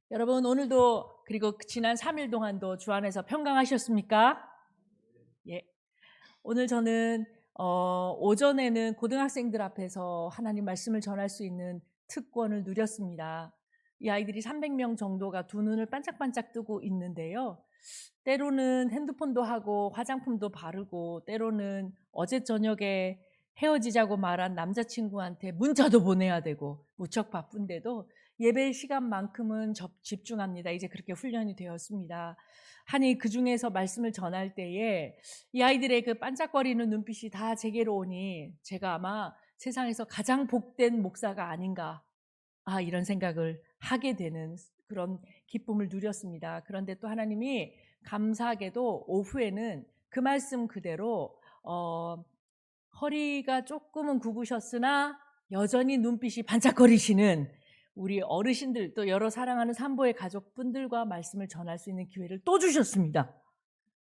여러분 오늘도 그리고 지난 3일 동안도 주 안에서 평강하셨습니까? 예. 오늘 저는 오전에는 고등학생들 앞에서 하나님 말씀을 전할 수 있는 특권을 누렸습니다. 이 아이들이 300명 정도가 두 눈을 반짝반짝 뜨고 있는데요. 때로는 핸드폰도 하고 화장품도 바르고 때로는 어제 저녁에 헤어지자고 말한 남자친구한테 문자도 보내야 되고 무척 바쁜데도 예배 시간만큼은 집중합니다. 이제 그렇게 훈련이 되었습니다. 하니 그중에서 말씀을 전할 때에 이 아이들의 그 반짝거리는 눈빛이 다 제게로 오니 제가 아마 세상에서 가장 복된 목사가 아닌가 이런 생각을 하게 되는 그런 기쁨을 누렸습니다. 그런데 또 하나님이 감사하게도 오후에는 그 말씀 그대로 허리가 조금은 굽으셨으나 여전히 눈빛이 반짝거리시는 우리 어르신들 또 여러 사랑하는 산보의 가족분들과 말씀을 전할 수 있는 기회를 또 주셨습니다.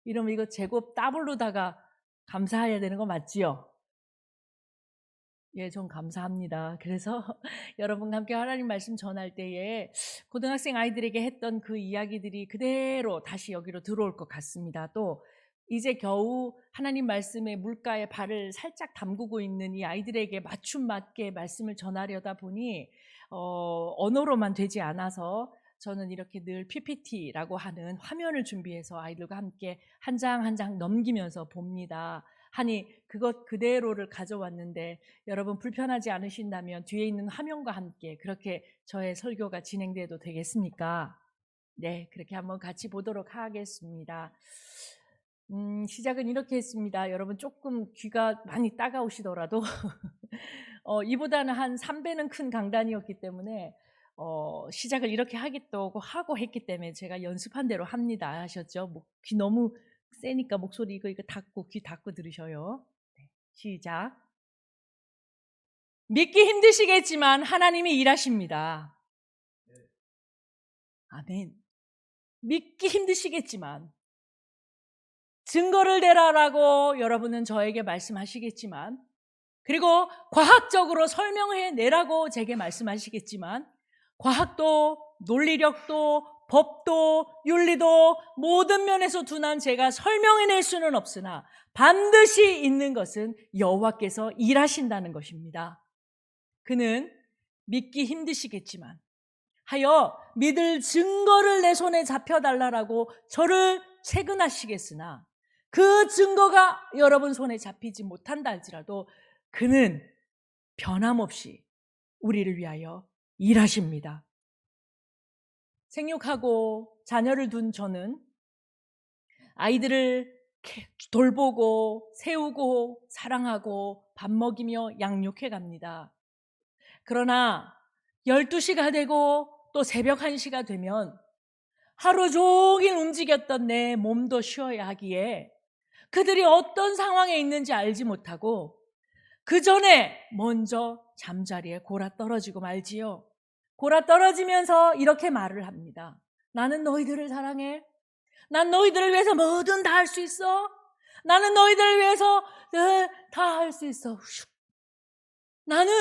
이러면 이거 제곱 더블로다가 감사해야 되는 거 맞지요? 예, 전 감사합니다. 그래서 여러분과 함께 하나님 말씀 전할 때에 고등학생 아이들에게 했던 그 이야기들이 그대로 다시 여기로 들어올 것 같습니다. 또 이제 겨우 하나님 말씀의 물가에 발을 살짝 담그고 있는 이 아이들에게 맞춤 맞게 말씀을 전하려다 보니 언어로만 되지 않아서 저는 이렇게 늘 PPT라고 하는 화면을 준비해서 아이들과 함께 한 장 한 장 넘기면서 봅니다. 하니 그것 그대로를 가져왔는데 여러분 불편하지 않으신다면 뒤에 있는 화면과 함께 그렇게 저의 설교가 진행돼도 되겠습니까? 네, 그렇게 한번 같이 보도록 하겠습니다. 시작은 이렇게 했습니다. 여러분 조금 귀가 많이 따가우시더라도 이보다는 한 3배는 큰 강단이었기 때문에 시작을 이렇게 하겠다고 하고 했기 때문에 제가 연습한 대로 합니다. 아셨죠? 귀 너무 세니까 목소리 이거 닫고 귀 닫고 들으셔요. 네, 시작. 믿기 힘드시겠지만 하나님이 일하십니다. 아멘. 믿기 힘드시겠지만 증거를 대라라고 여러분은 저에게 말씀하시겠지만 그리고 과학적으로 설명해 내라고 제게 말씀하시겠지만 과학도 논리력도 법도 윤리도 모든 면에서 둔한 제가 설명해낼 수는 없으나 반드시 있는 것은 여호와께서 일하신다는 것입니다. 그는 믿기 힘드시겠지만 하여 믿을 증거를 내 손에 잡혀달라고 저를 채근하시겠으나 그 증거가 여러분 손에 잡히지 못한다 할지라도 그는 변함없이 우리를 위하여 일하십니다. 생육하고 자녀를 둔 저는 아이들을 돌보고 세우고 사랑하고 밥 먹이며 양육해 갑니다. 그러나 12시가 되고 또 새벽 1시가 되면 하루 종일 움직였던 내 몸도 쉬어야 하기에 그들이 어떤 상황에 있는지 알지 못하고 그 전에 먼저 잠자리에 골아 떨어지고 말지요. 골아 떨어지면서 이렇게 말을 합니다. 나는 너희들을 사랑해. 난 너희들을 위해서 뭐든 다 할 수 있어. 나는 너희들을 위해서 다 할 수 있어. 나는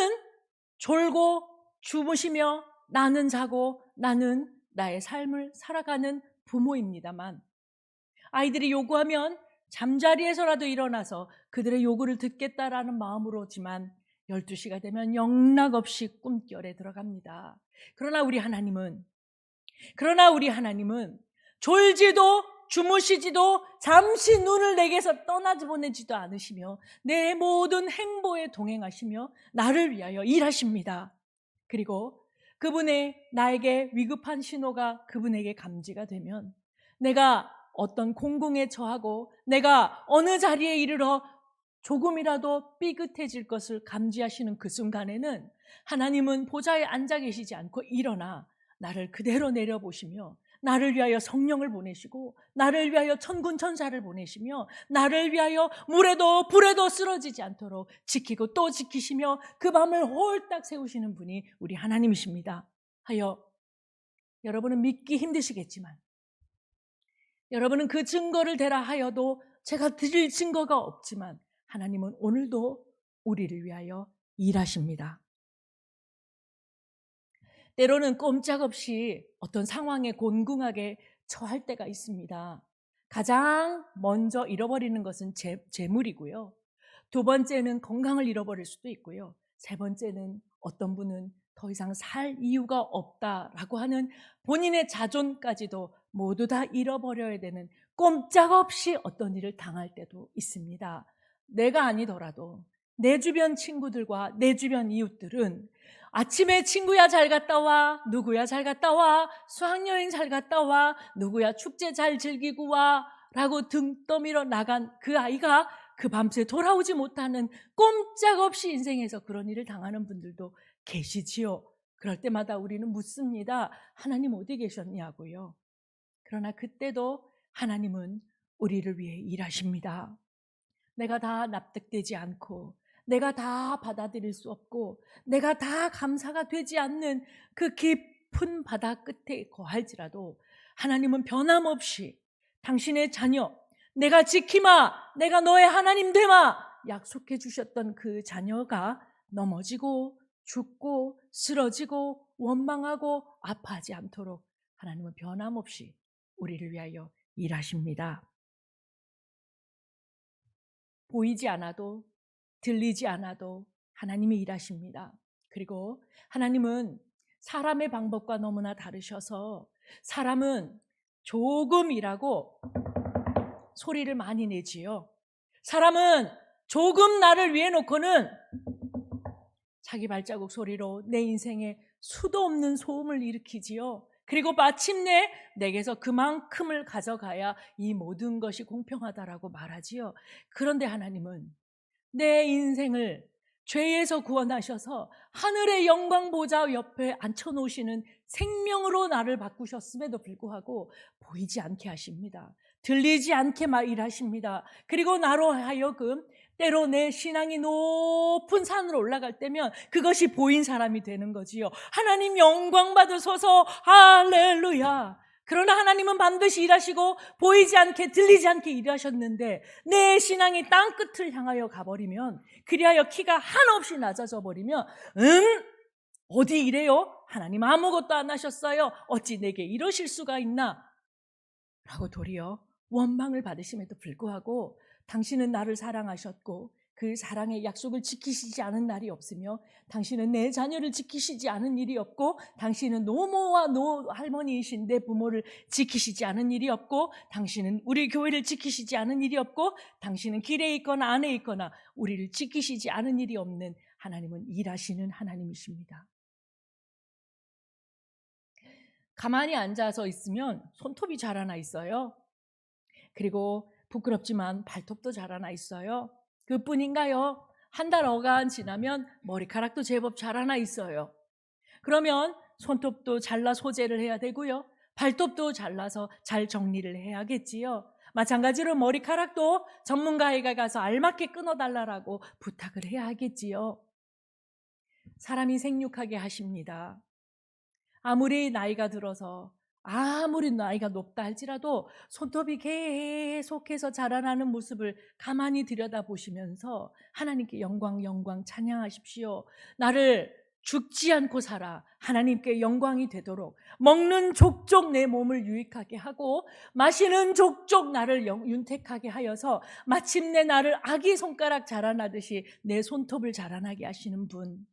졸고 주무시며 나는 자고 나는 나의 삶을 살아가는 부모입니다만 아이들이 요구하면 잠자리에서라도 일어나서 그들의 요구를 듣겠다라는 마음으로지만 12시가 되면 영락없이 꿈결에 들어갑니다. 그러나 우리 하나님은 졸지도 주무시지도 잠시 눈을 내게서 떠나지 보내지도 않으시며 내 모든 행보에 동행하시며 나를 위하여 일하십니다. 그리고 그분의 나에게 위급한 신호가 그분에게 감지가 되면 내가 어떤 공공에 처하고 내가 어느 자리에 이르러 조금이라도 삐끗해질 것을 감지하시는 그 순간에는 하나님은 보좌에 앉아 계시지 않고 일어나 나를 그대로 내려보시며 나를 위하여 성령을 보내시고 나를 위하여 천군 천사를 보내시며 나를 위하여 물에도 불에도 쓰러지지 않도록 지키고 또 지키시며 그 밤을 홀딱 세우시는 분이 우리 하나님이십니다. 하여 여러분은 믿기 힘드시겠지만 여러분은 그 증거를 대라 하여도 제가 드릴 증거가 없지만 하나님은 오늘도 우리를 위하여 일하십니다. 때로는 꼼짝없이 어떤 상황에 곤궁하게 처할 때가 있습니다. 가장 먼저 잃어버리는 것은 재물이고요. 두 번째는 건강을 잃어버릴 수도 있고요. 세 번째는 어떤 분은 더 이상 살 이유가 없다라고 하는 본인의 자존까지도 모두 다 잃어버려야 되는, 꼼짝없이 어떤 일을 당할 때도 있습니다. 내가 아니더라도 내 주변 친구들과 내 주변 이웃들은 아침에 친구야 잘 갔다 와, 누구야 잘 갔다 와, 수학여행 잘 갔다 와, 누구야 축제 잘 즐기고 와 라고 등 떠밀어 나간 그 아이가 그 밤새 돌아오지 못하는, 꼼짝없이 인생에서 그런 일을 당하는 분들도 계시지요. 그럴 때마다 우리는 묻습니다. 하나님 어디 계셨냐고요. 그러나 그때도 하나님은 우리를 위해 일하십니다. 내가 다 납득되지 않고, 내가 다 받아들일 수 없고, 내가 다 감사가 되지 않는 그 깊은 바다 끝에 거할지라도 하나님은 변함없이 당신의 자녀, 내가 지키마, 내가 너의 하나님 되마 약속해 주셨던 그 자녀가 넘어지고 죽고 쓰러지고 원망하고 아파하지 않도록 하나님은 변함없이 우리를 위하여 일하십니다. 보이지 않아도, 들리지 않아도 하나님이 일하십니다. 그리고 하나님은 사람의 방법과 너무나 다르셔서, 사람은 조금 일하고 소리를 많이 내지요. 사람은 조금 나를 위해 놓고는 자기 발자국 소리로 내 인생에 수도 없는 소음을 일으키지요. 그리고 마침내 내게서 그만큼을 가져가야 이 모든 것이 공평하다라고 말하지요. 그런데 하나님은 내 인생을 죄에서 구원하셔서 하늘의 영광 보좌 옆에 앉혀놓으시는 생명으로 나를 바꾸셨음에도 불구하고 보이지 않게 하십니다. 들리지 않게 일하십니다. 그리고 나로 하여금 때로 내 신앙이 높은 산으로 올라갈 때면 그것이 보인 사람이 되는 거지요. 하나님 영광 받으소서, 할렐루야. 그러나 하나님은 반드시 일하시고 보이지 않게 들리지 않게 일하셨는데, 내 신앙이 땅끝을 향하여 가버리면, 그리하여 키가 한없이 낮아져 버리면 어디 이래요? 하나님 아무것도 안 하셨어요. 어찌 내게 이러실 수가 있나? 라고 도리어 원망을 받으심에도 불구하고, 당신은 나를 사랑하셨고 그 사랑의 약속을 지키시지 않은 날이 없으며, 당신은 내 자녀를 지키시지 않은 일이 없고, 당신은 노모와 할머니이신 내 부모를 지키시지 않은 일이 없고, 당신은 우리 교회를 지키시지 않은 일이 없고, 당신은 길에 있거나 안에 있거나 우리를 지키시지 않은 일이 없는 하나님은 일하시는 하나님이십니다. 가만히 앉아서 있으면 손톱이 자라나 있어요. 그리고 부끄럽지만 발톱도 자라나 있어요. 그뿐인가요? 한 달 어간 지나면 머리카락도 제법 자라나 있어요. 그러면 손톱도 잘라 소재를 해야 되고요. 발톱도 잘라서 잘 정리를 해야겠지요. 마찬가지로 머리카락도 전문가에게 가서 알맞게 끊어달라고 부탁을 해야 하겠지요. 사람이 생육하게 하십니다. 아무리 나이가 들어서, 아무리 나이가 높다 할지라도 손톱이 계속해서 자라나는 모습을 가만히 들여다보시면서 하나님께 영광 영광 찬양하십시오. 나를 죽지 않고 살아 하나님께 영광이 되도록, 먹는 족족 내 몸을 유익하게 하고 마시는 족족 나를 윤택하게 하여서 마침내 나를 아기 손가락 자라나듯이 내 손톱을 자라나게 하시는 분,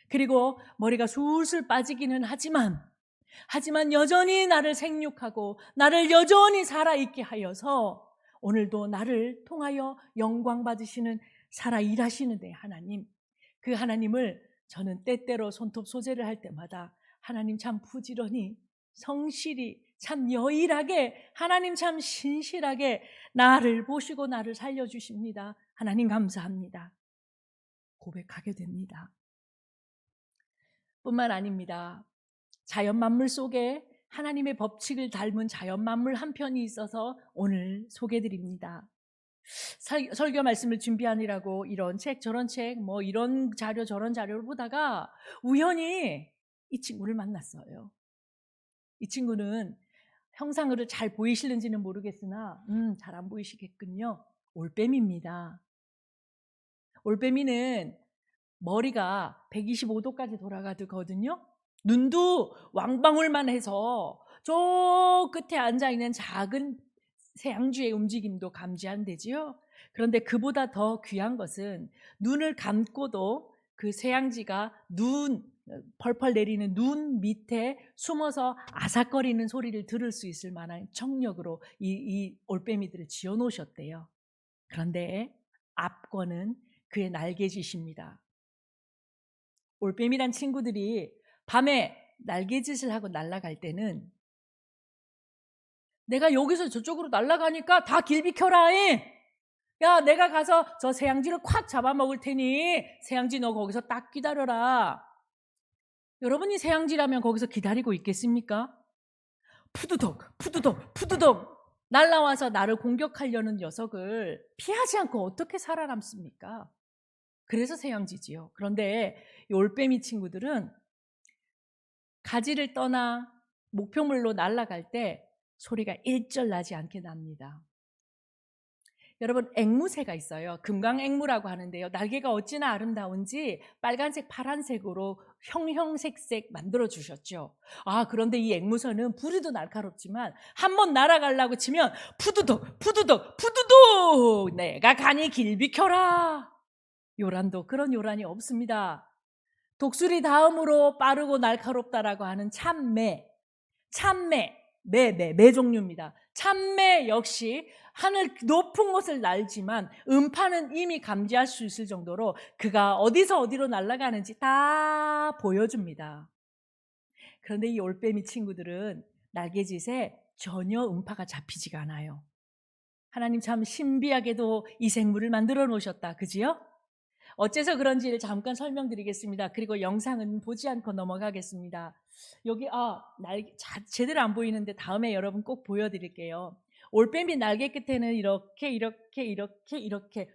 그리고 머리가 술술 빠지기는 하지만 여전히 나를 생육하고 나를 여전히 살아있게 하여서 오늘도 나를 통하여 영광 받으시는, 살아 일하시는 내 하나님, 그 하나님을 저는 때때로 손톱 소재를 할 때마다 하나님 참 부지런히, 성실히, 참 여일하게, 하나님 참 신실하게 나를 보시고 나를 살려주십니다. 하나님 감사합니다. 고백하게 됩니다. 뿐만 아닙니다. 자연 만물 속에 하나님의 법칙을 닮은 자연 만물 한 편이 있어서 오늘 소개드립니다. 설교 말씀을 준비하느라고 이런 책 저런 책 뭐 이런 자료 저런 자료를 보다가 우연히 이 친구를 만났어요. 이 친구는 형상으로 잘 보이시는지는 모르겠으나 잘 안 보이시겠군요. 올빼미입니다. 올빼미는 머리가 125도까지 돌아가거든요. 눈도 왕방울만 해서 저 끝에 앉아있는 작은 새양쥐의 움직임도 감지 안 되지요. 그런데 그보다 더 귀한 것은 눈을 감고도 그 새양쥐가 펄펄 내리는 눈 밑에 숨어서 아삭거리는 소리를 들을 수 있을 만한 청력으로 이 올빼미들을 지어 놓으셨대요. 그런데 압권은 그의 날개짓입니다. 올빼미란 친구들이 밤에 날개짓을 하고 날아갈 때는 내가 여기서 저쪽으로 날아가니까 다 길 비켜라. 야, 내가 가서 저 새양쥐를 콱 잡아먹을 테니 새양쥐 너 거기서 딱 기다려라. 여러분이 새양쥐라면 거기서 기다리고 있겠습니까? 푸드덕 푸드덕 푸드덕 날아와서 나를 공격하려는 녀석을 피하지 않고 어떻게 살아남습니까? 그래서 새양쥐지요. 그런데 이 올빼미 친구들은 가지를 떠나 목표물로 날아갈 때 소리가 일절 나지 않게 납니다. 여러분, 앵무새가 있어요. 금강앵무라고 하는데요. 날개가 어찌나 아름다운지 빨간색, 파란색으로 형형색색 만들어주셨죠. 그런데 이 앵무새는 부리도 날카롭지만 한번 날아가려고 치면 푸드덕, 푸드덕, 푸드덕! 내가 가니 길 비켜라! 요란도 그런 요란이 없습니다. 독수리 다음으로 빠르고 날카롭다라고 하는 참매, 매 종류입니다. 참매 역시 하늘 높은 곳을 날지만 음파는 이미 감지할 수 있을 정도로 그가 어디서 어디로 날아가는지 다 보여줍니다. 그런데 이 올빼미 친구들은 날개짓에 전혀 음파가 잡히지가 않아요. 하나님 참 신비하게도 이 생물을 만들어 놓으셨다. 그지요? 어째서 그런지를 잠깐 설명드리겠습니다. 그리고 영상은 보지 않고 넘어가겠습니다. 여기 제대로 안 보이는데 다음에 여러분 꼭 보여드릴게요. 올빼미 날개 끝에는 이렇게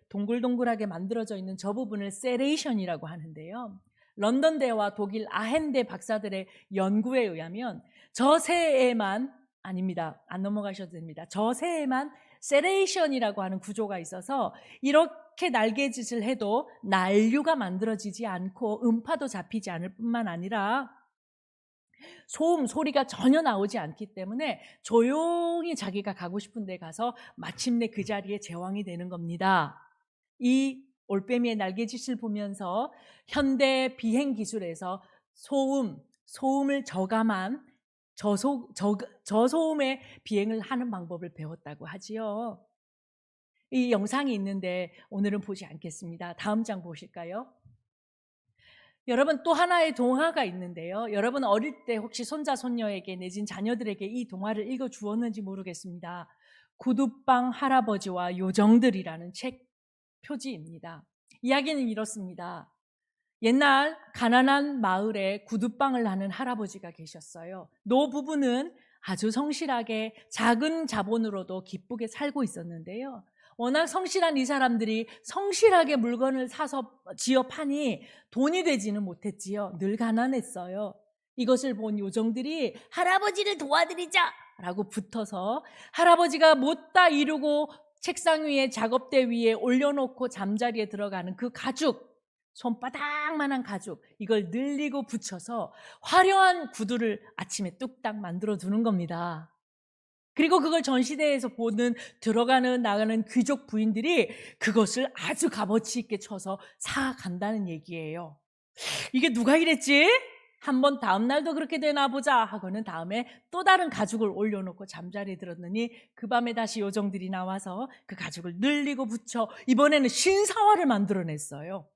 동글동글하게 만들어져 있는 저 부분을 세레이션이라고 하는데요. 런던대와 독일 아헨대 박사들의 연구에 의하면 저 새에만 아닙니다. 안 넘어가셔도 됩니다. 저 새에만 세레이션이라고 하는 구조가 있어서 이렇게 날개짓을 해도 난류가 만들어지지 않고 음파도 잡히지 않을 뿐만 아니라 소리가 전혀 나오지 않기 때문에 조용히 자기가 가고 싶은 데 가서 마침내 그 자리에 제왕이 되는 겁니다. 이 올빼미의 날개짓을 보면서 현대 비행 기술에서 소음을 저감한 저소음의 비행을 하는 방법을 배웠다고 하지요. 이 영상이 있는데 오늘은 보지 않겠습니다. 다음 장 보실까요? 여러분, 또 하나의 동화가 있는데요. 여러분 어릴 때 혹시 손자 손녀에게 내진 자녀들에게 이 동화를 읽어 주었는지 모르겠습니다. 구두방 할아버지와 요정들이라는 책 표지입니다. 이야기는 이렇습니다. 옛날 가난한 마을에 구두방을 하는 할아버지가 계셨어요. 노부부는 아주 성실하게 작은 자본으로도 기쁘게 살고 있었는데요. 워낙 성실한 이 사람들이 성실하게 물건을 사서 지어 파니 돈이 되지는 못했지요. 늘 가난했어요. 이것을 본 요정들이 할아버지를 도와드리자 라고 붙어서 할아버지가 못다 이루고 책상 위에 작업대 위에 올려놓고 잠자리에 들어가는 그 가죽, 손바닥만한 가죽, 이걸 늘리고 붙여서 화려한 구두를 아침에 뚝딱 만들어 두는 겁니다. 그리고 그걸 전시대에서 보는 들어가는 나가는 귀족 부인들이 그것을 아주 값어치 있게 쳐서 사간다는 얘기예요. 이게 누가 이랬지? 한번 다음 날도 그렇게 되나 보자 하고는 다음에 또 다른 가죽을 올려놓고 잠자리에 들었느니 그 밤에 다시 요정들이 나와서 그 가죽을 늘리고 붙여 이번에는 신사화를 만들어냈어요.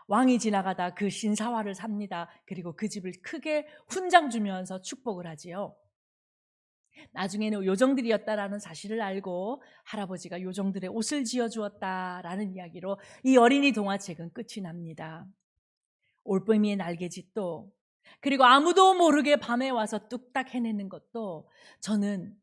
왕이 지나가다 그 신사화를 삽니다. 그리고 그 집을 크게 훈장 주면서 축복을 하지요. 나중에는 요정들이었다라는 사실을 알고 할아버지가 요정들의 옷을 지어주었다라는 이야기로 이 어린이 동화책은 끝이 납니다. 올빼미의 날개짓도 그리고 아무도 모르게 밤에 와서 뚝딱 해내는 것도 저는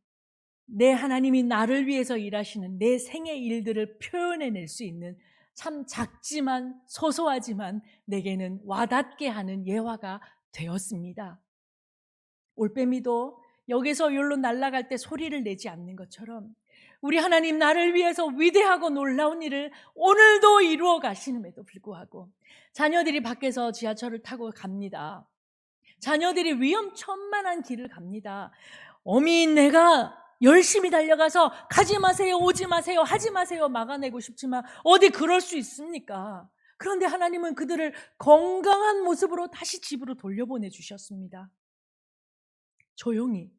내 하나님이 나를 위해서 일하시는 내 생의 일들을 표현해낼 수 있는 참 작지만 소소하지만 내게는 와닿게 하는 예화가 되었습니다. 올빼미도 여기서 여기로 날아갈 때 소리를 내지 않는 것처럼 우리 하나님 나를 위해서 위대하고 놀라운 일을 오늘도 이루어 가시는데도 불구하고 자녀들이 밖에서 지하철을 타고 갑니다. 자녀들이 위험천만한 길을 갑니다. 어미 내가 열심히 달려가서 가지 마세요, 오지 마세요, 하지 마세요 막아내고 싶지만 어디 그럴 수 있습니까? 그런데 하나님은 그들을 건강한 모습으로 다시 집으로 돌려보내 주셨습니다. 조용히,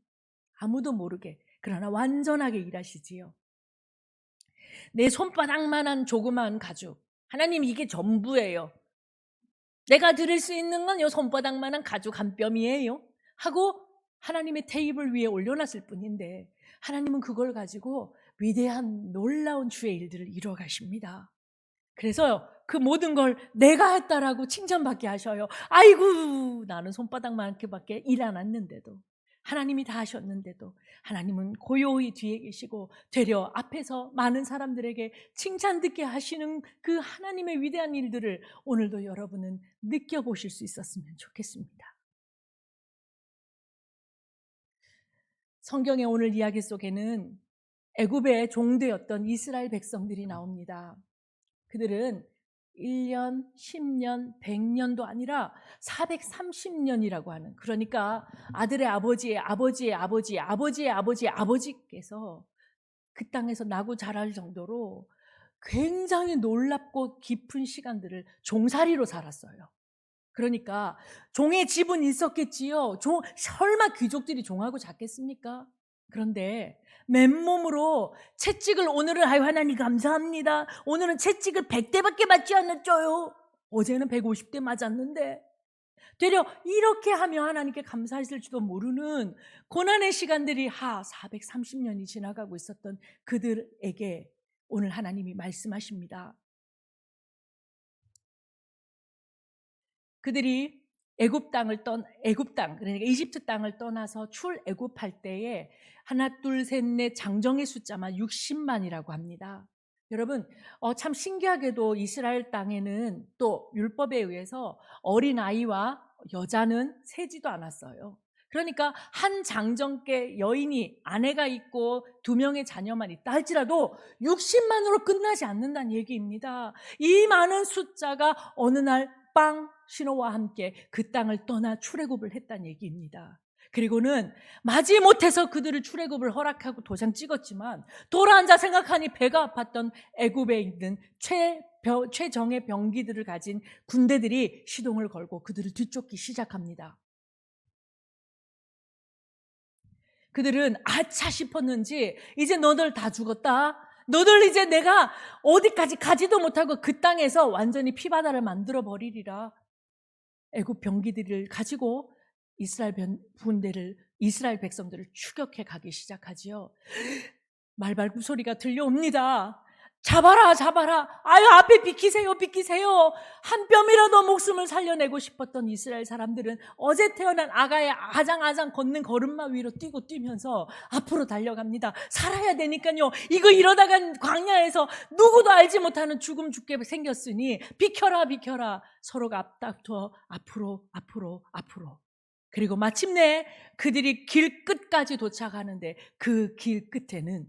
아무도 모르게, 그러나 완전하게 일하시지요. 내 손바닥만한 조그마한 가죽, 하나님 이게 전부예요. 내가 드릴 수 있는 건 이 손바닥만한 가죽 한 뼘이에요 하고 하나님의 테이블 위에 올려놨을 뿐인데 하나님은 그걸 가지고 위대한 놀라운 주의 일들을 이루어 가십니다. 그래서 그 모든 걸 내가 했다라고 칭찬받게 하셔요. 아이고 나는 손바닥만큼밖에 일 안 했는데도, 하나님이 다 하셨는데도 하나님은 고요히 뒤에 계시고 되려 앞에서 많은 사람들에게 칭찬 듣게 하시는 그 하나님의 위대한 일들을 오늘도 여러분은 느껴보실 수 있었으면 좋겠습니다. 성경의 오늘 이야기 속에는 애굽의 종되었던 이스라엘 백성들이 나옵니다. 그들은 1년, 10년, 100년도 아니라 430년이라고 하는, 그러니까 아들의 아버지의 아버지의 아버지의 아버지의 아버지의 아버지께서 그 땅에서 나고 자랄 정도로 굉장히 놀랍고 깊은 시간들을 종살이로 살았어요. 그러니까 종의 집은 있었겠지요. 설마 귀족들이 종하고 잤겠습니까? 그런데 맨몸으로 채찍을, 오늘은 아유 하나님 감사합니다, 오늘은 채찍을 100대밖에 맞지 않았죠요, 어제는 150대 맞았는데, 되려 이렇게 하며 하나님께 감사했을지도 모르는 고난의 시간들이 430년이 지나가고 있었던 그들에게 오늘 하나님이 말씀하십니다. 그들이 애굽 땅, 그러니까 이집트 땅을 떠나서 출애굽할 때에 하나, 둘, 셋, 넷 장정의 숫자만 60만이라고 합니다. 여러분, 참 신기하게도 이스라엘 땅에는 또 율법에 의해서 어린아이와 여자는 세지도 않았어요. 그러니까 한 장정께 여인이 아내가 있고 2명의 자녀만 있다 할지라도 60만으로 끝나지 않는다는 얘기입니다. 이 많은 숫자가 어느 날 빵 신호와 함께 그 땅을 떠나 출애굽을 했다는 얘기입니다. 그리고는 마지못해서 그들을 출애굽을 허락하고 도장 찍었지만 돌아앉아 생각하니 배가 아팠던 애굽에 있는 최정예 병기들을 가진 군대들이 시동을 걸고 그들을 뒤쫓기 시작합니다. 그들은 아차 싶었는지 이제 너들 다 죽었다, 너들 이제 내가 어디까지 가지도 못하고 그 땅에서 완전히 피바다를 만들어 버리리라. 애굽 병기들을 가지고 이스라엘 백성들을 추격해 가기 시작하지요. 말발굽 소리가 들려옵니다. 잡아라 잡아라, 아유 앞에 비키세요 비키세요. 한 뼘이라도 목숨을 살려내고 싶었던 이스라엘 사람들은 어제 태어난 아가의 아장아장 걷는 걸음마 위로 뛰면서 앞으로 달려갑니다. 살아야 되니까요. 이거 이러다간 광야에서 누구도 알지 못하는 죽음 죽게 생겼으니 비켜라 비켜라. 서로가 앞다투어 앞으로. 그리고 마침내 그들이 길 끝까지 도착하는데 그 길 끝에는,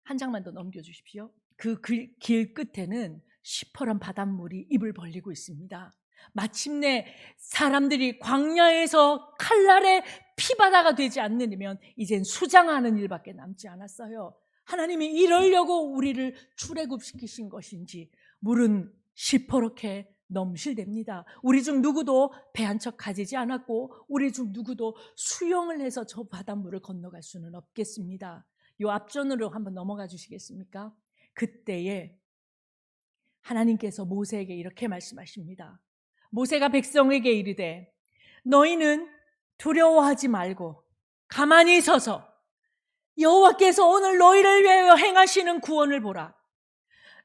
한 장만 더 넘겨주십시오. 그 길 끝에는 시퍼런 바닷물이 입을 벌리고 있습니다. 마침내 사람들이 광야에서 칼날의 피바다가 되지 않으면 이젠 수장하는 일밖에 남지 않았어요. 하나님이 이러려고 우리를 출애굽시키신 것인지 물은 시퍼렇게 넘실댑니다. 우리 중 누구도 배 한 척 가지지 않았고 우리 중 누구도 수영을 해서 저 바닷물을 건너갈 수는 없겠습니다. 요 앞전으로 한번 넘어가 주시겠습니까? 그때에 하나님께서 모세에게 이렇게 말씀하십니다. 모세가 백성에게 이르되 너희는 두려워하지 말고 가만히 서서 여호와께서 오늘 너희를 위하여 행하시는 구원을 보라.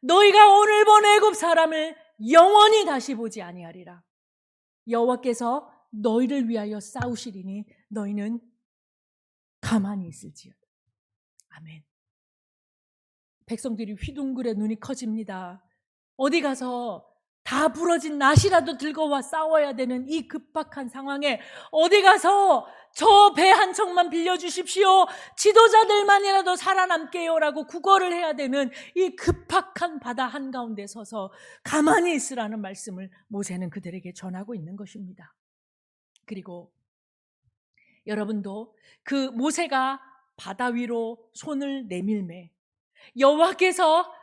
너희가 오늘 본 애굽 사람을 영원히 다시 보지 아니하리라. 여호와께서 너희를 위하여 싸우시리니 너희는 가만히 있을지어다. 아멘. 백성들이 휘둥그레 눈이 커집니다. 어디 가서 다 부러진 낫이라도 들고 와 싸워야 되는 이 급박한 상황에 어디 가서 저 배 한 척만 빌려주십시오, 지도자들만이라도 살아남게요라고 구걸을 해야 되는 이 급박한 바다 한가운데 서서 가만히 있으라는 말씀을 모세는 그들에게 전하고 있는 것입니다. 그리고 여러분도 그 모세가 바다 위로 손을 내밀매 여호와께서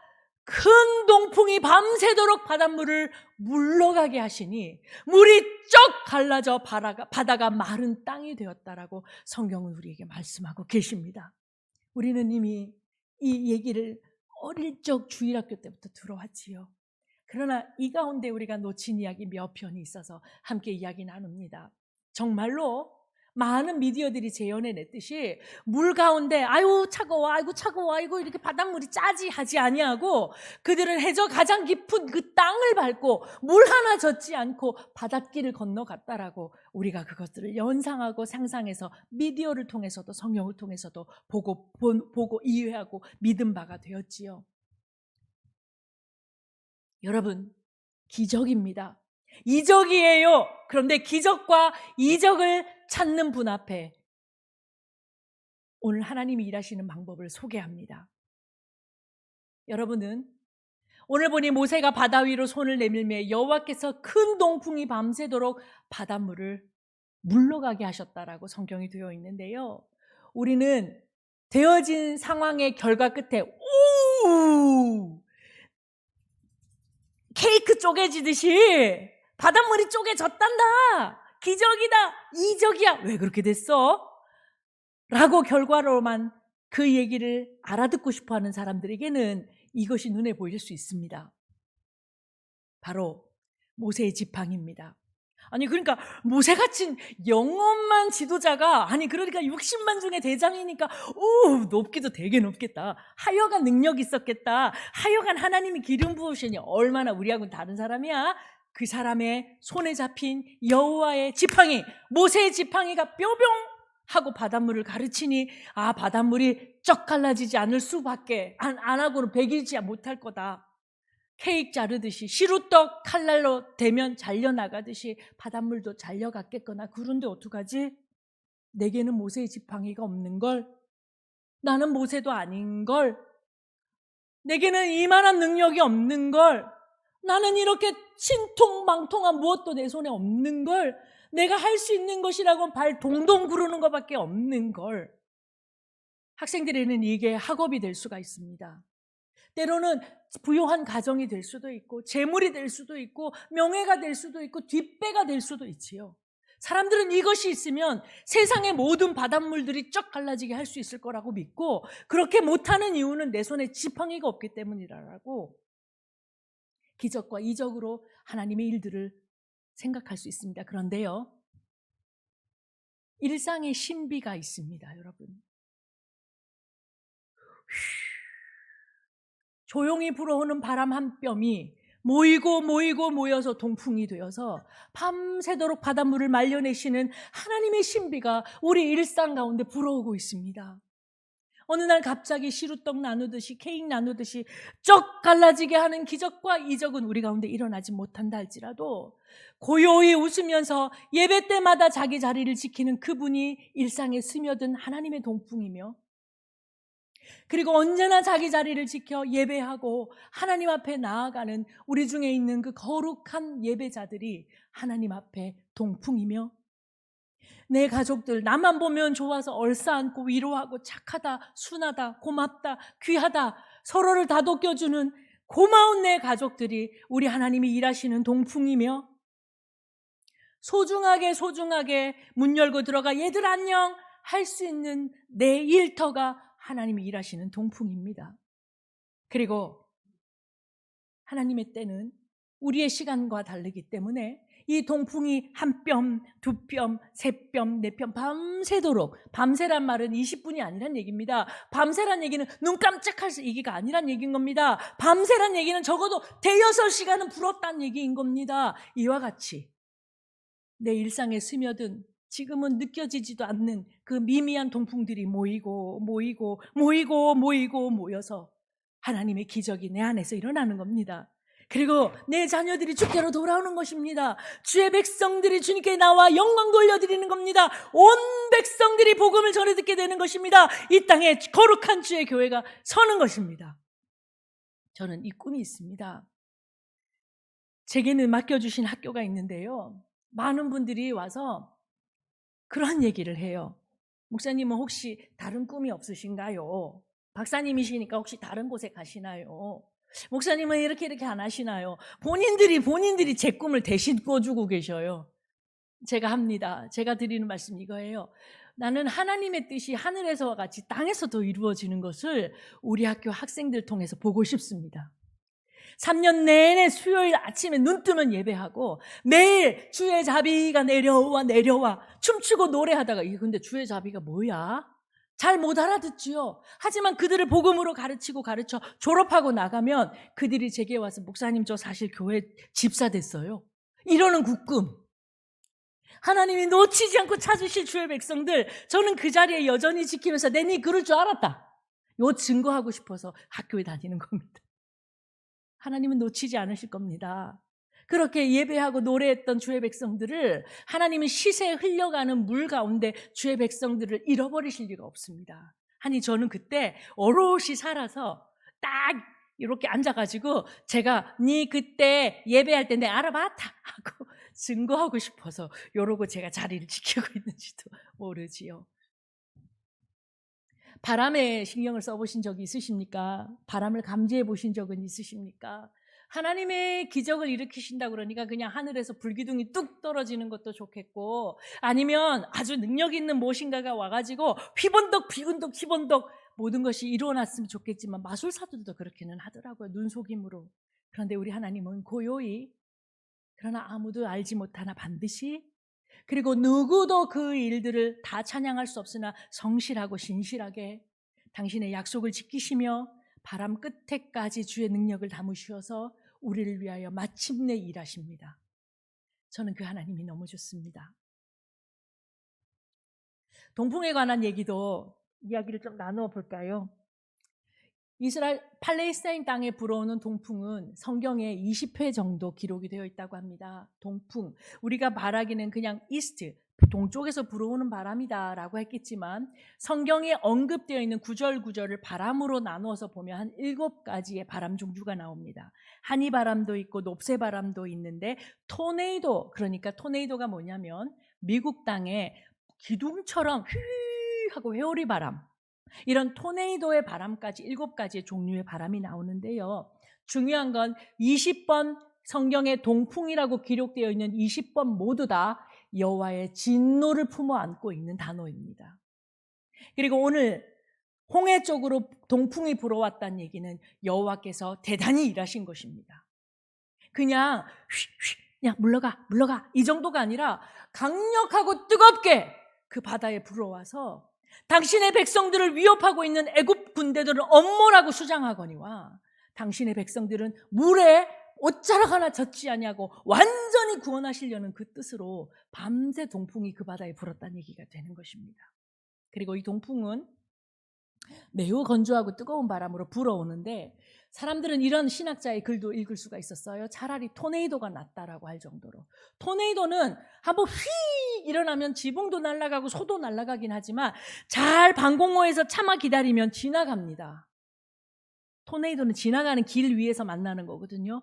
큰 동풍이 밤새도록 바닷물을 물러가게 하시니 물이 쩍 갈라져 바다가 마른 땅이 되었다라고 성경은 우리에게 말씀하고 계십니다. 우리는 이미 이 얘기를 어릴 적 주일학교 때부터 들어왔지요. 그러나 이 가운데 우리가 놓친 이야기 몇 편이 있어서 함께 이야기 나눕니다. 정말로 많은 미디어들이 재현해냈듯이 물 가운데 아유 차가워, 아이고 차가워, 아이고 이렇게 바닷물이 짜지 하지 아니하고 그들은 해저 가장 깊은 그 땅을 밟고 물 하나 젖지 않고 바닷길을 건너갔다라고 우리가 그것들을 연상하고 상상해서 미디어를 통해서도 성경을 통해서도 보고 이해하고 믿은 바가 되었지요. 여러분, 기적입니다. 이적이에요. 그런데 기적과 이적을 찾는 분 앞에 오늘 하나님이 일하시는 방법을 소개합니다. 여러분은 오늘 보니 모세가 바다 위로 손을 내밀매 여호와께서 큰 동풍이 밤새도록 바닷물을 물러가게 하셨다라고 성경이 되어 있는데요. 우리는 되어진 상황의 결과 끝에 오! 케이크 쪼개지듯이 바닷물이 쪼개졌단다, 기적이다, 이적이야, 왜 그렇게 됐어? 라고 결과로만 그 얘기를 알아듣고 싶어하는 사람들에게는 이것이 눈에 보일 수 있습니다. 바로 모세의 지팡이입니다. 아니 그러니까 모세같은 영험한 지도자가 그러니까 60만 중에 대장이니까 높기도 되게 높겠다, 하여간 능력이 있었겠다, 하여간 하나님이 기름 부으시니 얼마나 우리하고는 다른 사람이야. 그 사람의 손에 잡힌 여호와의 지팡이, 모세의 지팡이가 뾰병 하고 바닷물을 가르치니 바닷물이 쩍 갈라지지 않을 수밖에 안 하고는 배기지 못할 거다. 케이크 자르듯이 시루떡 칼날로 대면 잘려나가듯이 바닷물도 잘려갔겠거나. 그런데 어떡하지? 내게는 모세의 지팡이가 없는걸, 나는 모세도 아닌걸, 내게는 이만한 능력이 없는걸, 나는 이렇게 신통망통한 무엇도 내 손에 없는걸, 내가 할 수 있는 것이라고는 발 동동 구르는 것밖에 없는걸. 학생들에게는 이게 학업이 될 수가 있습니다. 때로는 부유한 가정이 될 수도 있고 재물이 될 수도 있고 명예가 될 수도 있고 뒷배가 될 수도 있지요. 사람들은 이것이 있으면 세상의 모든 바닷물들이 쩍 갈라지게 할 수 있을 거라고 믿고, 그렇게 못하는 이유는 내 손에 지팡이가 없기 때문이라고 기적과 이적으로 하나님의 일들을 생각할 수 있습니다. 그런데요, 일상의 신비가 있습니다. 여러분, 조용히 불어오는 바람 한 뼘이 모여서 동풍이 되어서 밤새도록 바닷물을 말려내시는 하나님의 신비가 우리 일상 가운데 불어오고 있습니다. 어느 날 갑자기 시루떡 나누듯이 케이크 나누듯이 쩍 갈라지게 하는 기적과 이적은 우리 가운데 일어나지 못한다 할지라도 고요히 웃으면서 예배 때마다 자기 자리를 지키는 그분이 일상에 스며든 하나님의 동풍이며, 그리고 언제나 자기 자리를 지켜 예배하고 하나님 앞에 나아가는 우리 중에 있는 그 거룩한 예배자들이 하나님 앞에 동풍이며, 내 가족들 나만 보면 좋아서 얼싸안고 위로하고 착하다, 순하다, 고맙다, 귀하다 서로를 다독여주는 고마운 내 가족들이 우리 하나님이 일하시는 동풍이며, 소중하게 문 열고 들어가 얘들 안녕 할 수 있는 내 일터가 하나님이 일하시는 동풍입니다. 그리고 하나님의 때는 우리의 시간과 다르기 때문에 이 동풍이 한 뼘, 두 뼘, 세 뼘, 네 뼘 밤새도록, 밤새란 말은 20분이 아니란 얘기입니다. 밤새란 얘기는 눈 깜짝할 얘기가 아니란 얘기인 겁니다. 밤새란 얘기는 적어도 대여섯 시간은 불었다는 얘기인 겁니다. 이와 같이 내 일상에 스며든 지금은 느껴지지도 않는 그 미미한 동풍들이 모여서 하나님의 기적이 내 안에서 일어나는 겁니다. 그리고 내 자녀들이 주께로 돌아오는 것입니다. 주의 백성들이 주님께 나와 영광 돌려드리는 겁니다. 온 백성들이 복음을 전해 듣게 되는 것입니다. 이 땅에 거룩한 주의 교회가 서는 것입니다. 저는 이 꿈이 있습니다. 제게는 맡겨주신 학교가 있는데요. 많은 분들이 와서 그런 얘기를 해요. 목사님은 혹시 다른 꿈이 없으신가요? 박사님이시니까 혹시 다른 곳에 가시나요? 목사님은 이렇게 안 하시나요? 본인들이 제 꿈을 대신 꿔주고 계셔요. 제가 합니다. 제가 드리는 말씀 이거예요. 나는 하나님의 뜻이 하늘에서와 같이 땅에서도 이루어지는 것을 우리 학교 학생들 통해서 보고 싶습니다. 3년 내내 수요일 아침에 눈 뜨면 예배하고 매일 주의 자비가 내려와 춤추고 노래하다가 이게 근데 주의 자비가 뭐야? 잘 못 알아듣지요. 하지만 그들을 복음으로 가르쳐 졸업하고 나가면 그들이 제게 와서 목사님 저 사실 교회 집사 됐어요. 이러는 국금. 하나님이 놓치지 않고 찾으실 주의 백성들, 저는 그 자리에 여전히 지키면서 내 그럴 줄 알았다. 요 증거하고 싶어서 학교에 다니는 겁니다. 하나님은 놓치지 않으실 겁니다. 그렇게 예배하고 노래했던 주의 백성들을 하나님이 시세에 흘려가는 물 가운데 주의 백성들을 잃어버리실 리가 없습니다. 아니 저는 그때 오롯이 살아서 딱 이렇게 앉아가지고 제가 네 그때 예배할 때 내 알아봤다 하고 증거하고 싶어서 이러고 제가 자리를 지키고 있는지도 모르지요. 바람에 신경을 써보신 적이 있으십니까? 바람을 감지해 보신 적은 있으십니까? 하나님의 기적을 일으키신다 그러니까 그냥 하늘에서 불기둥이 뚝 떨어지는 것도 좋겠고 아니면 아주 능력 있는 무엇인가가 와가지고 휘번덕 모든 것이 일어났으면 좋겠지만 마술사들도 그렇게는 하더라고요. 눈속임으로. 그런데 우리 하나님은 고요히 그러나 아무도 알지 못하나 반드시 그리고 누구도 그 일들을 다 찬양할 수 없으나 성실하고 신실하게 당신의 약속을 지키시며 바람 끝에까지 주의 능력을 담으셔서 우리를 위하여 마침내 일하십니다. 저는 그 하나님이 너무 좋습니다. 동풍에 관한 이야기를 좀 나누어 볼까요? 이스라엘 팔레스타인 땅에 불어오는 동풍은 성경에 20회 정도 기록이 되어 있다고 합니다. 동풍, 우리가 말하기는 그냥 이스트, 동쪽에서 불어오는 바람이다라고 했겠지만 성경에 언급되어 있는 구절을 바람으로 나누어서 보면 한 7가지의 바람 종류가 나옵니다. 한이바람도 있고 높새바람도 있는데 토네이도, 그러니까 토네이도가 뭐냐면 미국 땅에 기둥처럼 휘 하고 회오리 바람, 이런 토네이도의 바람까지 7가지의 종류의 바람이 나오는데요. 중요한 건 20번 성경에 동풍이라고 기록되어 있는 20번 모두 다 여호와의 진노를 품어 안고 있는 단어입니다. 그리고 오늘 홍해 쪽으로 동풍이 불어왔다는 얘기는 여호와께서 대단히 일하신 것입니다. 그냥 물러가 이 정도가 아니라 강력하고 뜨겁게 그 바다에 불어와서 당신의 백성들을 위협하고 있는 애굽 군대들을 엄몰하고 수장하거니와 당신의 백성들은 물에 옷자락 하나 젖지 아니하고 완전히 구원하시려는 그 뜻으로 밤새 동풍이 그 바다에 불었다는 얘기가 되는 것입니다. 그리고 이 동풍은 매우 건조하고 뜨거운 바람으로 불어오는데 사람들은 이런 신학자의 글도 읽을 수가 있었어요. 차라리 토네이도가 낫다라고 할 정도로. 토네이도는 한번 휘 일어나면 지붕도 날아가고 소도 날아가긴 하지만 잘 방공호에서 참아 기다리면 지나갑니다. 토네이도는 지나가는 길 위에서 만나는 거거든요.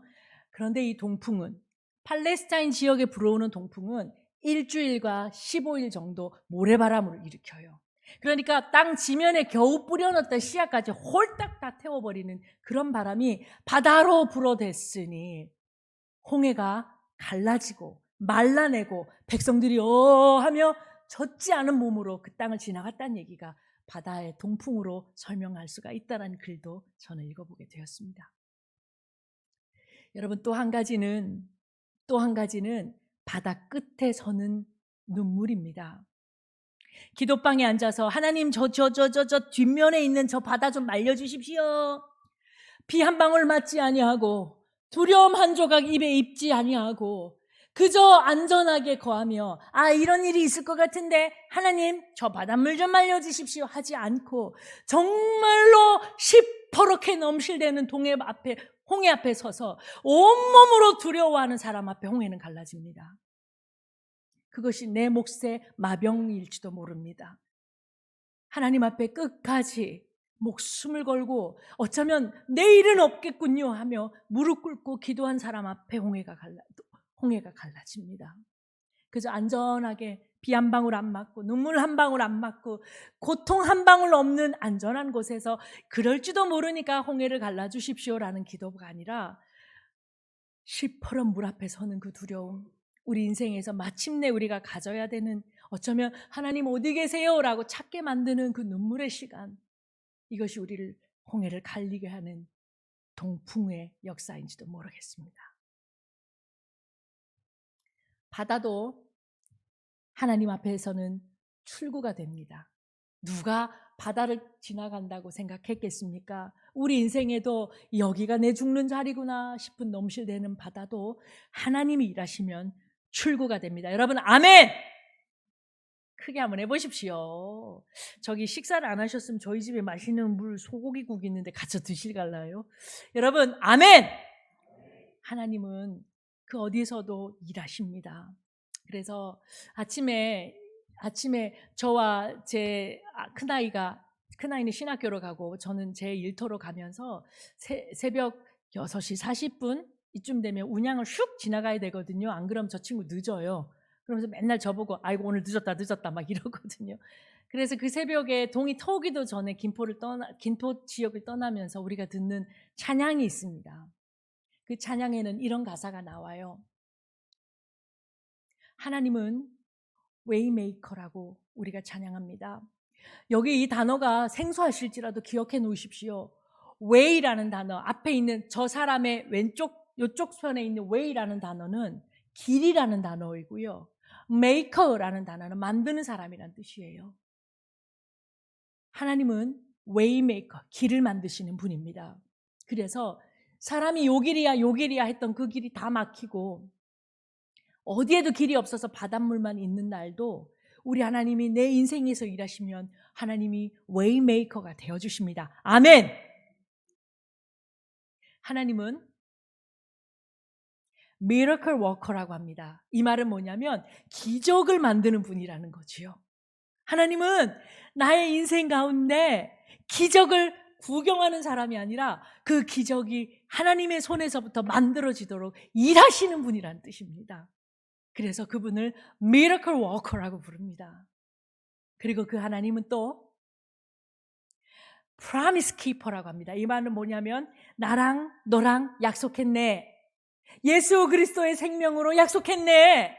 그런데 이 동풍은, 팔레스타인 지역에 불어오는 동풍은 일주일과 15일 정도 모래바람을 일으켜요. 그러니까 땅 지면에 겨우 뿌려놓던 씨앗까지 홀딱 다 태워버리는 그런 바람이 바다로 불어댔으니 홍해가 갈라지고 말라내고 백성들이 하며 젖지 않은 몸으로 그 땅을 지나갔다는 얘기가 바다의 동풍으로 설명할 수가 있다는 글도 저는 읽어보게 되었습니다. 여러분 또 한 가지는 바다 끝에 서는 눈물입니다. 기도방에 앉아서 하나님 저 뒷면에 있는 저 바다 좀 말려주십시오. 비 한 방울 맞지 아니하고 두려움 한 조각 입에 입지 아니하고 그저 안전하게 거하며 이런 일이 있을 것 같은데 하나님 저 바닷물 좀 말려주십시오 하지 않고 정말로 시퍼렇게 넘실대는 동해 앞에 홍해 앞에 서서 온몸으로 두려워하는 사람 앞에 홍해는 갈라집니다. 그것이 내 몫의 마병일지도 모릅니다. 하나님 앞에 끝까지 목숨을 걸고 어쩌면 내일은 없겠군요 하며 무릎 꿇고 기도한 사람 앞에 홍해가 갈라집니다. 그저 안전하게 비 한 방울 안 맞고 눈물 한 방울 안 맞고 고통 한 방울 없는 안전한 곳에서 그럴지도 모르니까 홍해를 갈라주십시오라는 기도가 아니라 시퍼런 물 앞에 서는 그 두려움, 우리 인생에서 마침내 우리가 가져야 되는, 어쩌면 하나님 어디 계세요? 라고 찾게 만드는 그 눈물의 시간, 이것이 우리를 홍해를 갈리게 하는 동풍의 역사인지도 모르겠습니다. 바다도 하나님 앞에서는 출구가 됩니다. 누가 바다를 지나간다고 생각했겠습니까? 우리 인생에도 여기가 내 죽는 자리구나 싶은 넘실대는 바다도 하나님이 일하시면 출구가 됩니다. 여러분 아멘! 크게 한번 해보십시오. 저기 식사를 안 하셨으면 저희 집에 맛있는 물 소고기국 있는데 같이 드실갈라요? 여러분 아멘! 하나님은 그 어디서도 일하십니다. 그래서 아침에 저와 제 큰아이는 신학교로 가고 저는 제 일터로 가면서 새벽 6시 40분 이쯤 되면 운양을 슉 지나가야 되거든요. 안 그러면 저 친구 늦어요. 그러면서 맨날 저보고 아이고 오늘 늦었다 막 이러거든요. 그래서 그 새벽에 동이 터오기도 전에 김포 지역을 떠나면서 우리가 듣는 찬양이 있습니다. 그 찬양에는 이런 가사가 나와요. 하나님은 웨이메이커라고 우리가 찬양합니다. 여기 이 단어가 생소하실지라도 기억해 놓으십시오. 웨이라는 단어, 앞에 있는 저 사람의 요쪽 편에 있는 웨이라는 단어는 길이라는 단어이고요. 메이커라는 단어는 만드는 사람이란 뜻이에요. 하나님은 웨이메이커, 길을 만드시는 분입니다. 그래서 사람이 요 길이야 했던 그 길이 다 막히고 어디에도 길이 없어서 바닷물만 있는 날도 우리 하나님이 내 인생에서 일하시면 하나님이 웨이메이커가 되어주십니다. 아멘! 하나님은 미러클 워커라고 합니다. 이 말은 뭐냐면 기적을 만드는 분이라는 거지요. 하나님은 나의 인생 가운데 기적을 구경하는 사람이 아니라 그 기적이 하나님의 손에서부터 만들어지도록 일하시는 분이라는 뜻입니다. 그래서 그분을 Miracle Worker라고 부릅니다. 그리고 그 하나님은 또 Promise Keeper라고 합니다. 이 말은 뭐냐면 나랑 너랑 약속했네. 예수 그리스도의 생명으로 약속했네.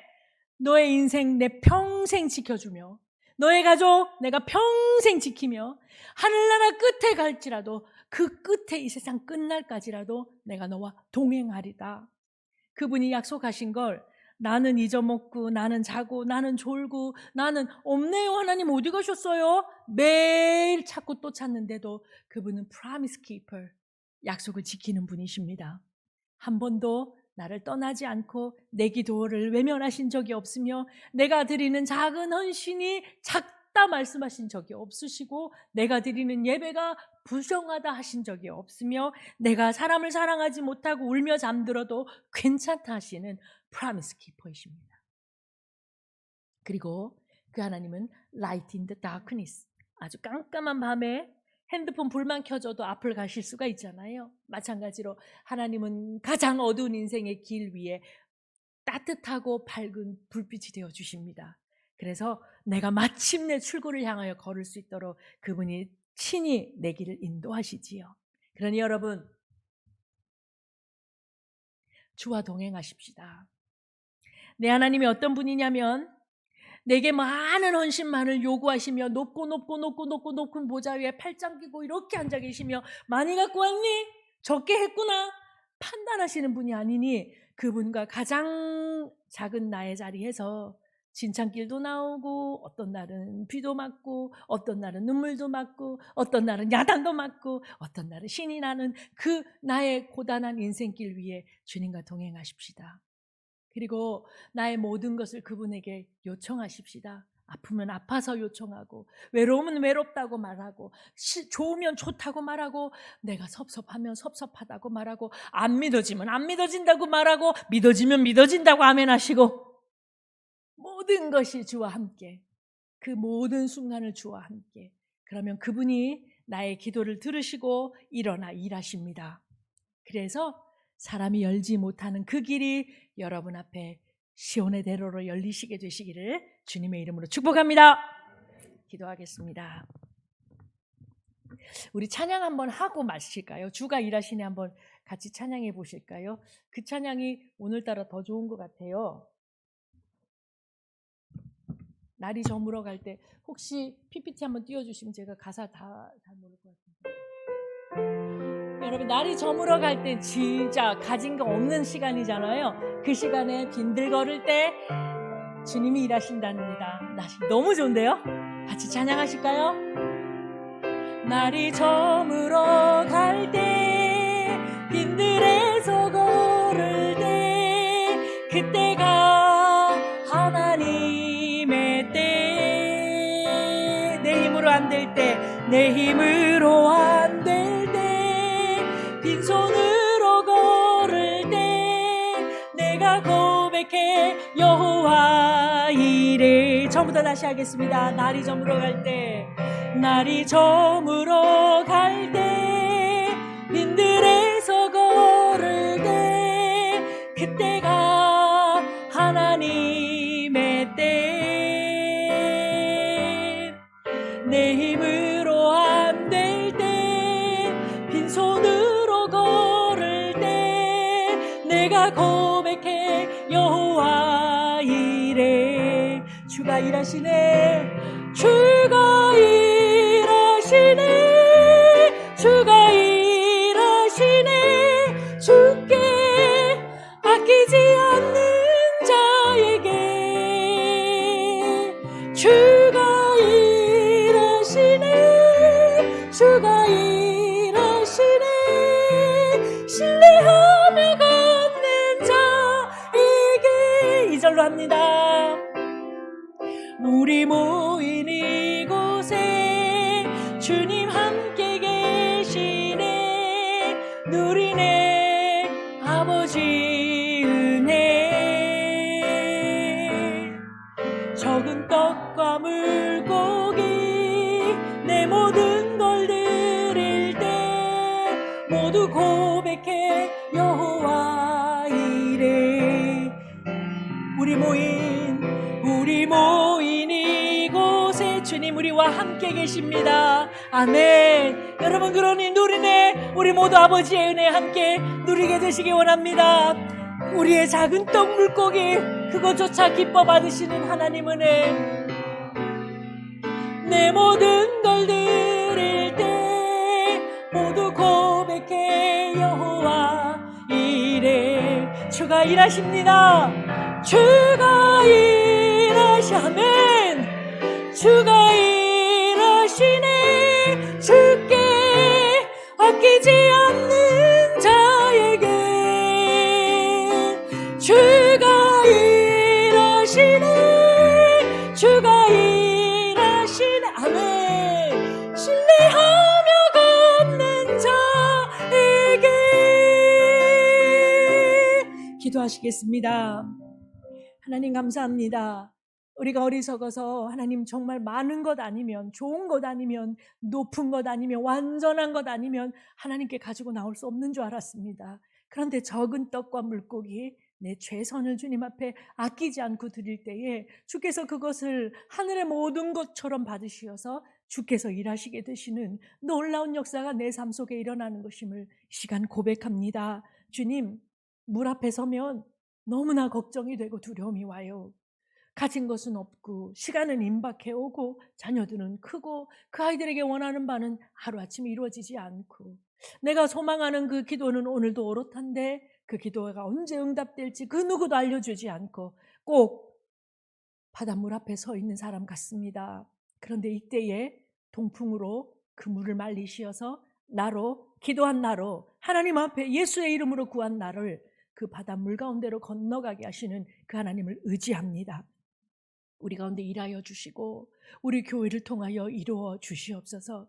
너의 인생 내 평생 지켜주며 너의 가족 내가 평생 지키며 하늘나라 끝에 갈지라도 그 끝에 이 세상 끝날까지라도 내가 너와 동행하리다. 그분이 약속하신 걸 나는 잊어먹고 나는 자고 나는 졸고 나는 없네요. 하나님 어디 가셨어요? 매일 찾고 또 찾는데도 그분은 Promise Keeper, 약속을 지키는 분이십니다. 한 번도 나를 떠나지 않고 내 기도를 외면하신 적이 없으며 내가 드리는 작은 헌신이 작다 말씀하신 적이 없으시고 내가 드리는 예배가 부정하다 하신 적이 없으며 내가 사람을 사랑하지 못하고 울며 잠들어도 괜찮다 하시는 프라미스 키퍼이십니다. 그리고 그 하나님은 Light in the Darkness, 아주 깜깜한 밤에 핸드폰 불만 켜져도 앞을 가실 수가 있잖아요. 마찬가지로 하나님은 가장 어두운 인생의 길 위에 따뜻하고 밝은 불빛이 되어 주십니다. 그래서 내가 마침내 출구를 향하여 걸을 수 있도록 그분이 친히 내 길을 인도하시지요. 그러니 여러분, 주와 동행하십시다. 내 하나님이 어떤 분이냐면 내게 많은 헌신만을 요구하시며 높은 보좌 위에 팔짱 끼고 이렇게 앉아 계시며 많이 갖고 왔니? 적게 했구나 판단하시는 분이 아니니 그분과 가장 작은 나의 자리에서 진창길도 나오고 어떤 날은 비도 맞고 어떤 날은 눈물도 맞고 어떤 날은 야단도 맞고 어떤 날은 신이 나는 그 나의 고단한 인생길 위에 주님과 동행하십시다. 그리고 나의 모든 것을 그분에게 요청하십시다. 아프면 아파서 요청하고, 외로우면 외롭다고 말하고, 좋으면 좋다고 말하고, 내가 섭섭하면 섭섭하다고 말하고, 안 믿어지면 안 믿어진다고 말하고, 믿어지면 믿어진다고 아멘하시고, 모든 것이 주와 함께, 그 모든 순간을 주와 함께. 그러면 그분이 나의 기도를 들으시고 일어나 일하십니다. 그래서 사람이 열지 못하는 그 길이 여러분 앞에 시온의 대로로 열리시게 되시기를 주님의 이름으로 축복합니다. 기도하겠습니다. 우리 찬양 한번 하고 마실까요? 주가 일하시네 한번 같이 찬양해 보실까요? 그 찬양이 오늘따라 더 좋은 것 같아요. 날이 저물어 갈 때 혹시 PPT 한번 띄워주시면 제가 가사 다 모를 것 같은데. 여러분, 날이 저물어 갈 때 진짜 가진 거 없는 시간이잖아요. 그 시간에 빈들 걸을 때 주님이 일하신답니다. 날이 너무 좋은데요? 같이 찬양하실까요? 날이 저물어 갈 때 빈들에서 걸을 때 그때가 하나님의 때. 내 힘으로 안 될 때, 내 힘으로 안 될 때, 빈손으로 걸을 때 내가 고백해 여호와 이래. 처음부터 다시 하겠습니다. 날이 저물어 갈 때, 날이 저물어 갈 때 빈들에서 걸을 때 그때가 하나님의 때. 내 힘으로 안 될 때, 빈손으로 걸을 때 내가 고백해 여호와 이래. 주가 일하시네, 주가 일하시네, 주가 일하시네. 주께 아끼지 않는 자에게 주가 일하시네, 주가 일하시네. 신뢰하며 걷는 자에게. 2절로 합니다. 우리 모인 이곳에 주님 함께 계시네, 누리네 아버지 은혜. 적은 떡과 물고기 내 모든 걸 드릴 때 모두 고백해 여호와 이래. 우리 모인 이곳에 주님 우리와 함께 계십니다. 아멘. 여러분, 그러니 누리네, 우리 모두 아버지의 은혜 함께 누리게 되시기 원합니다. 우리의 작은 떡 물고기 그것조차 기뻐 받으시는 하나님 은혜. 내 모든 걸 드릴 때 모두 고백해 여호와 이래. 주가 일하십니다. 주가 일하시네, 주가 일하시네. 주께 아끼지 않는 자에게 주가 일하시네, 주가 일하시네. 아멘. 신뢰하며 걷는 자에게. 기도하시겠습니다. 하나님 감사합니다. 우리가 어리석어서 하나님 정말 많은 것 아니면, 좋은 것 아니면, 높은 것 아니면, 완전한 것 아니면 하나님께 가지고 나올 수 없는 줄 알았습니다. 그런데 적은 떡과 물고기 내 최선을 주님 앞에 아끼지 않고 드릴 때에 주께서 그것을 하늘의 모든 것처럼 받으시어서 주께서 일하시게 되시는 놀라운 역사가 내 삶 속에 일어나는 것임을 시간 고백합니다. 주님, 물 앞에 서면 너무나 걱정이 되고 두려움이 와요. 가진 것은 없고 시간은 임박해 오고 자녀들은 크고 그 아이들에게 원하는 바는 하루아침에 이루어지지 않고, 내가 소망하는 그 기도는 오늘도 오롯한데 그 기도가 언제 응답될지 그 누구도 알려주지 않고 꼭 바닷물 앞에 서 있는 사람 같습니다. 그런데 이때에 동풍으로 그 물을 말리시어서 나로, 기도한 나로, 하나님 앞에 예수의 이름으로 구한 나를 그 바닷물 가운데로 건너가게 하시는 그 하나님을 의지합니다. 우리 가운데 일하여 주시고 우리 교회를 통하여 이루어 주시옵소서.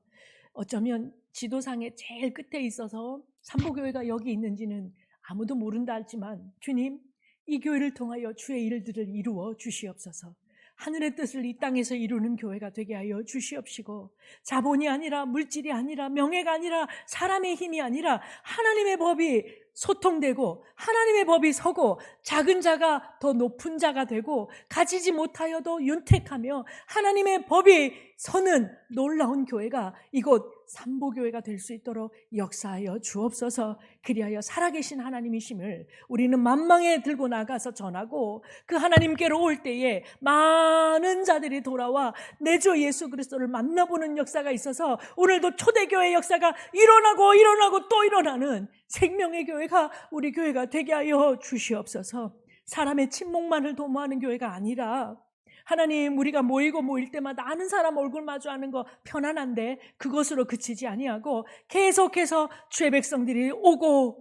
어쩌면 지도상에 제일 끝에 있어서 삼보교회가 여기 있는지는 아무도 모른다 하지만 주님, 이 교회를 통하여 주의 일들을 이루어 주시옵소서. 하늘의 뜻을 이 땅에서 이루는 교회가 되게 하여 주시옵시고, 자본이 아니라 물질이 아니라 명예가 아니라 사람의 힘이 아니라 하나님의 법이 소통되고 하나님의 법이 서고 작은 자가 더 높은 자가 되고 가지지 못하여도 윤택하며 하나님의 법이 서는 놀라운 교회가 이곳 삼보교회가 될 수 있도록 역사하여 주옵소서. 그리하여 살아계신 하나님이심을 우리는 만방에 들고 나가서 전하고 그 하나님께로 올 때에 많은 자들이 돌아와 내 주 예수 그리스도를 만나보는 역사가 있어서 오늘도 초대교회 역사가 일어나고 또 일어나는 생명의 교회가 우리 교회가 되게 하여 주시옵소서. 사람의 침묵만을 도모하는 교회가 아니라 하나님, 우리가 모일 때마다 아는 사람 얼굴 마주하는 거 편안한데 그것으로 그치지 아니하고 계속해서 주의 백성들이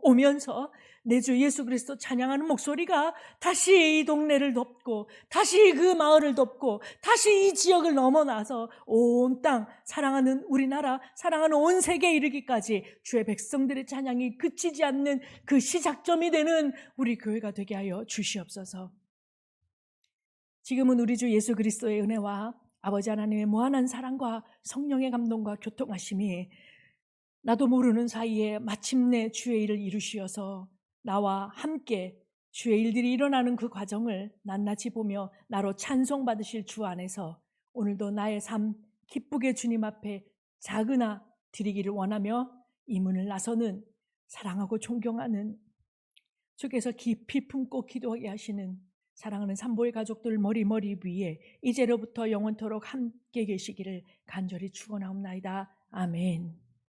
오면서 내 주 예수 그리스도 찬양하는 목소리가 다시 이 동네를 덮고 다시 그 마을을 덮고 다시 이 지역을 넘어나서 온 땅, 사랑하는 우리나라, 사랑하는 온 세계에 이르기까지 주의 백성들의 찬양이 그치지 않는 그 시작점이 되는 우리 교회가 되게 하여 주시옵소서. 지금은 우리 주 예수 그리스도의 은혜와 아버지 하나님의 무한한 사랑과 성령의 감동과 교통하심이 나도 모르는 사이에 마침내 주의 일을 이루시어서 나와 함께 주의 일들이 일어나는 그 과정을 낱낱이 보며 나로 찬송받으실 주 안에서 오늘도 나의 삶 기쁘게 주님 앞에 작으나 드리기를 원하며 이 문을 나서는 사랑하고 존경하는 주께서 깊이 품고 기도하게 하시는 사랑하는 삼보의 가족들 머리 위에 이제로부터 영원토록 함께 계시기를 간절히 축원하옵나이다. 아멘.